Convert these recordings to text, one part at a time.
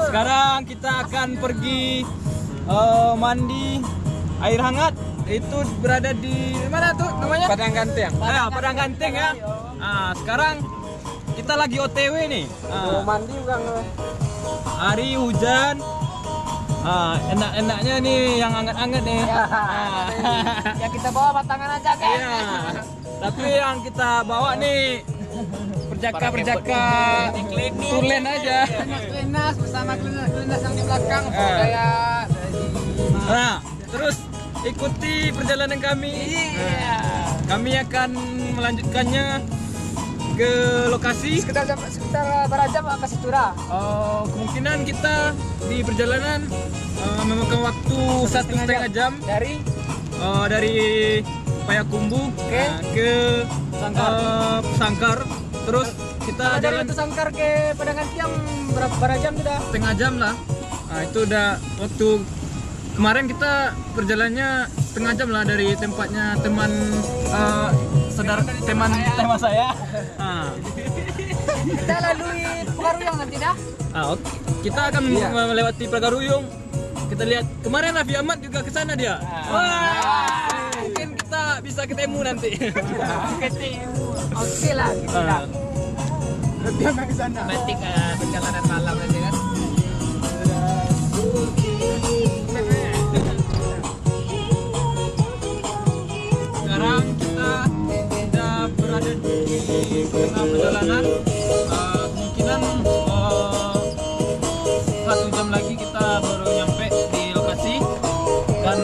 Sekarang kita akan pergi mandi air hangat. Itu berada di mana tuh namanya? Padang Ganteng. Padang Ganteng ya. Sekarang kita lagi OTW nih. Mau mandi bukan? Hari hujan. Enak-enaknya nih yang hangat-hangat nih. Ya kita bawa batangan aja kan. Iya. Tapi yang kita bawa nih perjaka tulen aja. Klinas bersama klinas yang di belakang. Kayak Terus ikuti perjalanan kami. Kami akan melanjutkannya ke lokasi. sekitar berapa jam ke Situra? Kemungkinan kita di perjalanan memakan waktu 1,5 jam dari Payakumbuh ke Sangkar. Terus kita jalan dari Sangkar ke Padang Ganteng berapa jam sudah? Setengah jam lah. Itu udah waktu kemarin kita perjalannya setengah jam lah dari tempatnya teman tema saya. Kita lalui Pegaruyung nanti dah. Oke. Kita akan melewati Pegaruyung. Kita lihat kemarin Raffi Ahmad juga ke sana dia. Mungkin kita bisa ketemu nanti. Oke lah kita. Berarti akan ke sana. Nanti perjalanan malam nanti kan. Sekarang kita sudah berada di tengah perjalanan. Kemungkinan 1 jam lagi kita baru nyampe di lokasi. Dan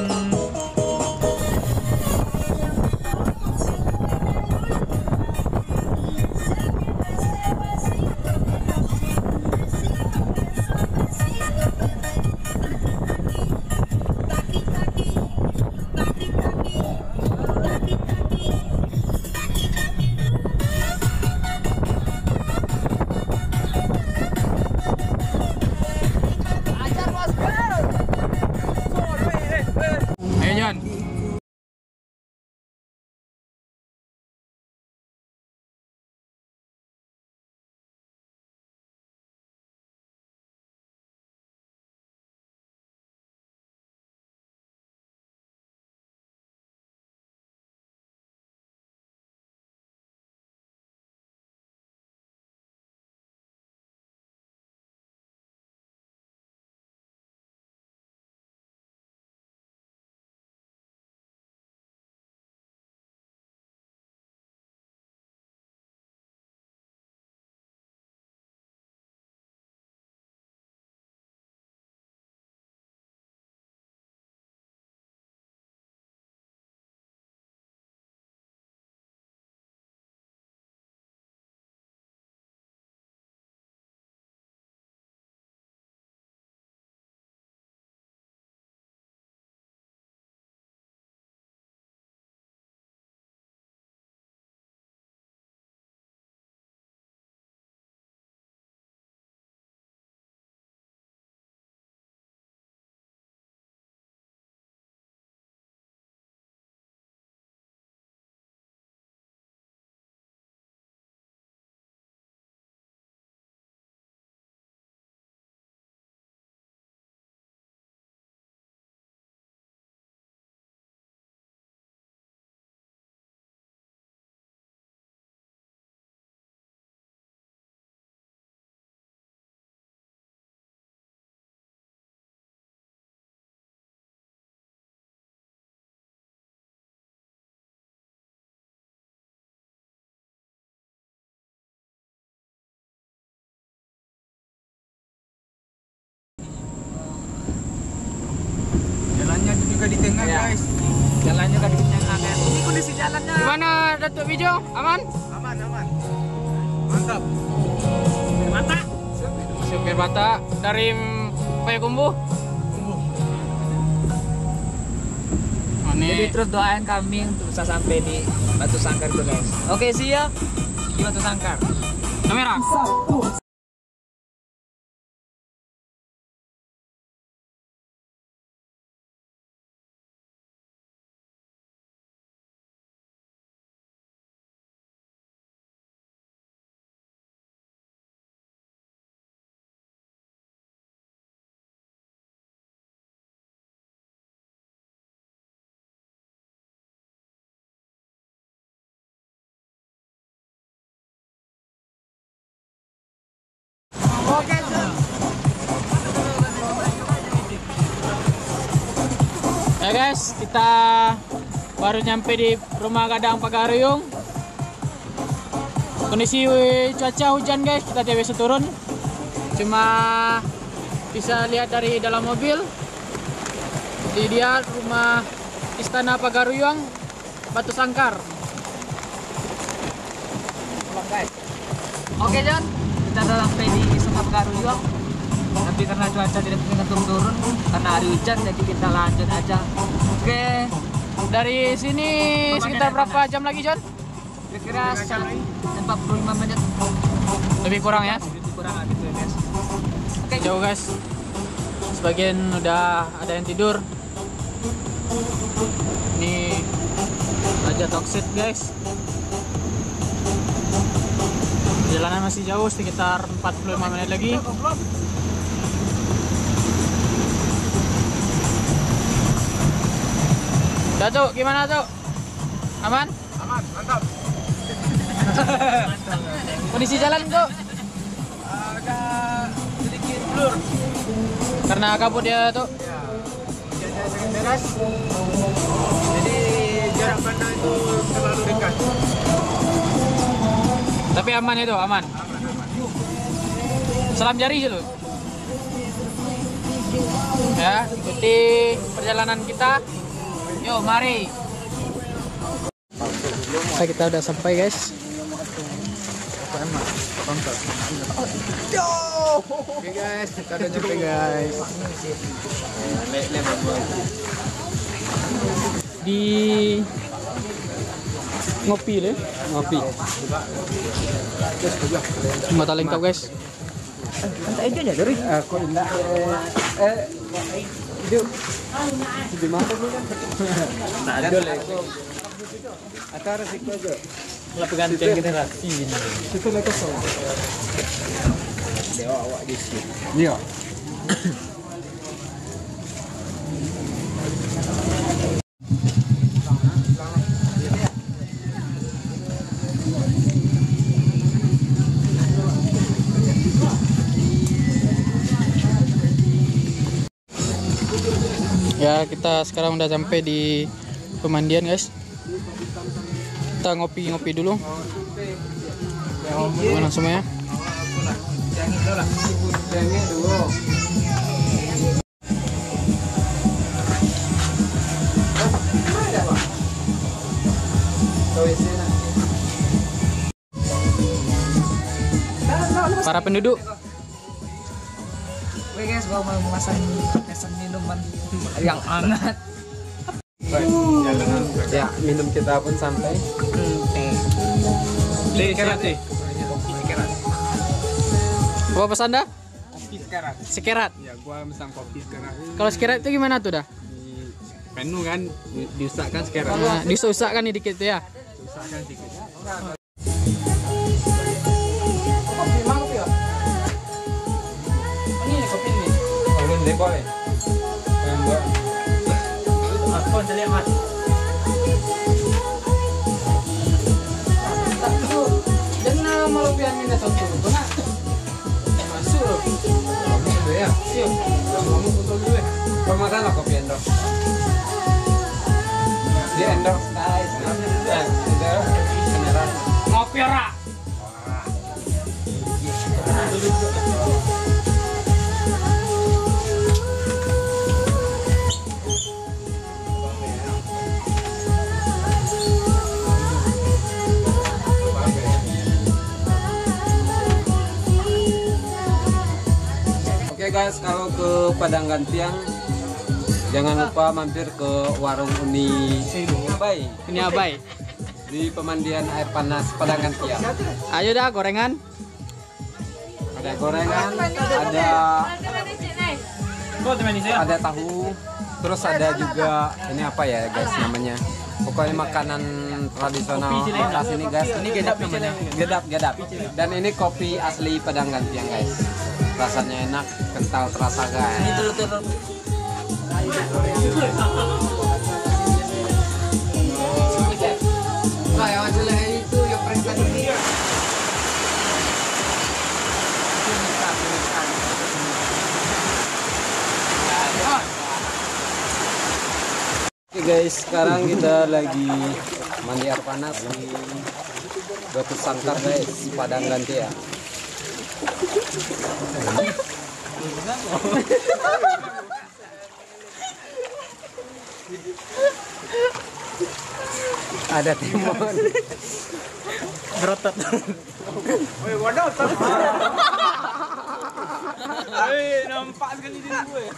Jalannya juga di tengah guys. Jalannya kan di tengah. Ini kondisi jalannya. Gimana Datuk Bijo? Aman? Aman. Mantap. Supir Bata dari Payakumbuh. Jadi terus doain kami untuk bisa sampai di Batu Sangkar itu guys. Oke sih ya di Batu Sangkar. Kamera. Ya guys, kita baru nyampe di rumah Gadang Pagaruyung. Kondisi cuaca hujan guys, kita tidak bisa turun. Cuma bisa lihat dari dalam mobil. Di dia rumah Istana Pagaruyung, Batu Sangkar. Oke John, kita udah sampai di Istana Pagaruyung. Tapi karena cuaca tidak turun-turun karena hari hujan, jadi kita lanjut aja. Oke, dari sini sekitar berapa jam lagi John? kira-kira 45 menit. Lebih kurang ya? Lebih kurang gitu ya guys. Oke. Jauh guys. Sebagian udah ada yang tidur. Ini Raja Toksit guys. Perjalanan masih jauh, sekitar 45 menit lagi. Datuk, gimana Datuk? Aman? Aman, mantap. Kondisi jalan Datuk? Agak sedikit blur. Karena kabut ya Datuk? Ya, hujannya sangat deras. Jadi jarak pandang itu terlalu dekat. Tapi aman itu, aman. Salam jari dulu. Ya, ikuti perjalanan kita. Yuk, mari. Kita udah sampai guys. Oke guys, kita udah nyampe guys. Di ngopi deh, ngopi. Mata lengkap guys. Santai aja dari. Aku enggak. Itu di mana tuh kan? Nah, ada leko. Atau resiko aja. Lah pergantian generasi ini. Itu leko so. Dewa awak di sini. Iya. Ya, kita sekarang udah sampai di pemandian guys. Kita ngopi-ngopi dulu. Gimana semuanya? Para penduduk. Oke guys, gua mau memesan minuman yang hangat. Ya, minum kita pun sampai. Teh teh. Apa pesan dah? Kopi sekarang. Sekerat. Ya, gua pesan kopi sekarang. Kalau sekerat itu gimana tuh dah? Di menu kan diusahkan sekarang. Nah, disusahkan nih dikit tuh ya. Diusahkan sedikit. Kopi mah kopi ya? Ini kopi nih. Ulun deh boy. Enggak. Aku lihat mas. Jangan malu pian minta satu benar. Masuk. Itu ya. Siap. Kamu foto dulu ya. Kau makan lah kopi endor. Dia endor guys. Endor beneran. Ngopi ora. Oke guys, kalau ke Padang Gantiang jangan lupa mampir ke warung Uni Abai. Ini abai. Di pemandian air panas Padang Gantiang. Ayo dah gorengan. Ada gorengan, ada tahu, terus ada juga ini apa ya guys namanya. Pokoknya makanan tradisional khas ini guys. Ini gedap namanya. Gedap. Dan ini kopi asli Padang Gantiang guys. Rasanya enak, kental terasa guys. Ini telur. Nah, yang jelas itu yang perintah ini. guys, sekarang kita lagi mandi air panas di Batu Sangkar guys, Padang Gantian. Ada timun. Berotot. Woi, waduh. Nampak sekali diri gue.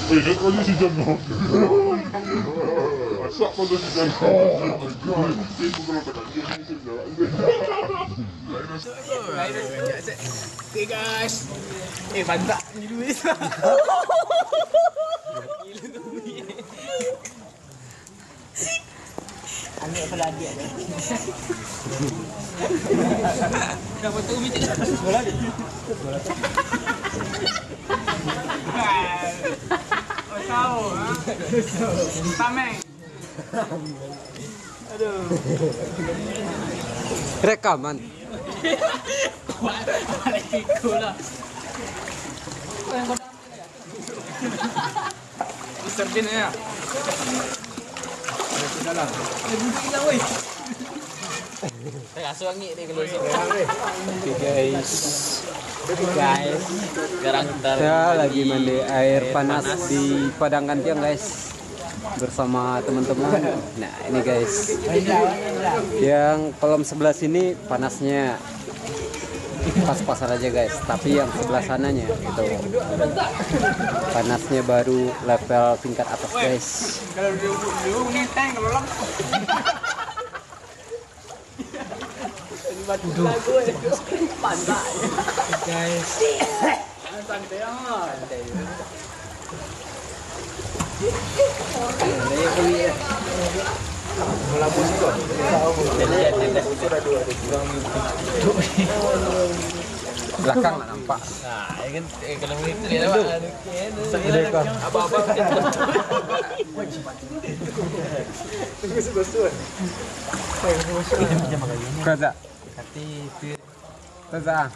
Lihat aja si Jangan. Masak pada si Jangan. Oke guys. Bantak ni duit. Ambil apa lagi ada? Dapat tu umi tidak sekolah dia. Oh tahu, ha? Tameng. Aduh. Rekaman. Balik ikut lah. Sardin ya. Dalam. Asuh angin ni kalau Oke guys. sekarang kita Lagi mandi air panas di Padang Gantian guys, bersama teman-teman. Nah ini guys, yang kolam sebelah sini panasnya pas-pasan aja guys, tapi yang sebelah sananya itu panasnya baru level tingkat atas guys. kalau dulu ni tank kalau lang. Guys. Belakang nggak nampak. Nah, kan kalau itu dia apa apa. Kaza. Kaza.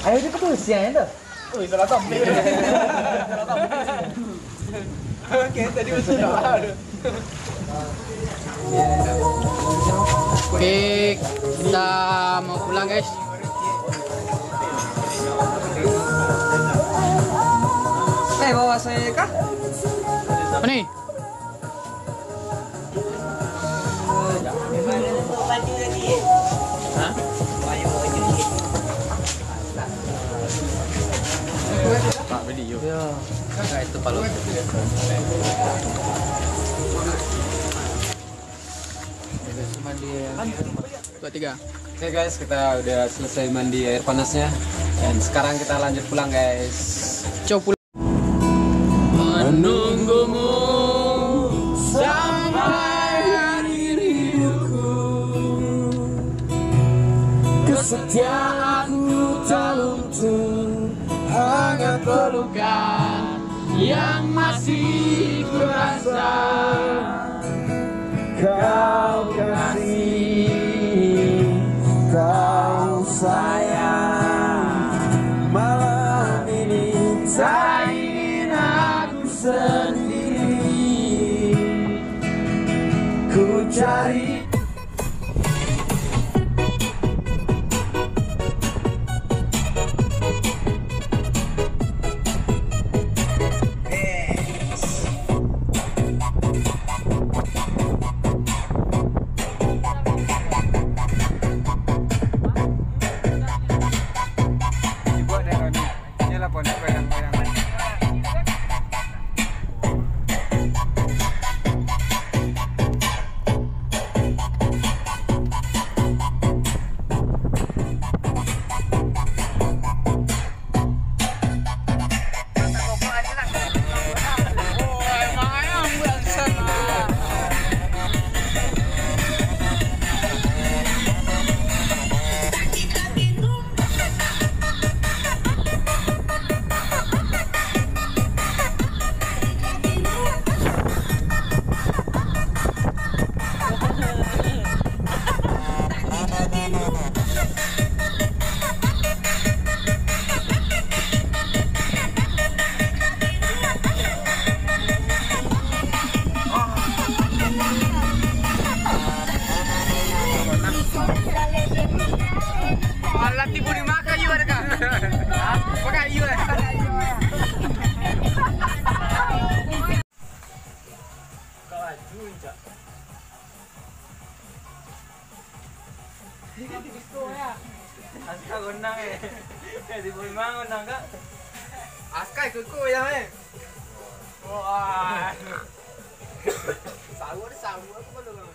Ayo dia betul siang tu. Oh, salah tom. Okey, tadi masih dah. Oke, kita mau pulang guys. Bawa saya kah? Apa nih? Hah? Pak video. Ya. Enggak itu palu. Dua tiga. Oke guys, kita udah selesai mandi air panasnya dan sekarang kita lanjut pulang guys. Coba pulang. Menunggumu sampai akhir hidupku, kesetiaanku tak luntur, hangat pelukan yang masih kurasa. Kau kasih, kau sayang, malam ini tak ingin aku sendiri, ku cari. Jangan enggak. Askai kuku ya, Wah. Sahur aku belum.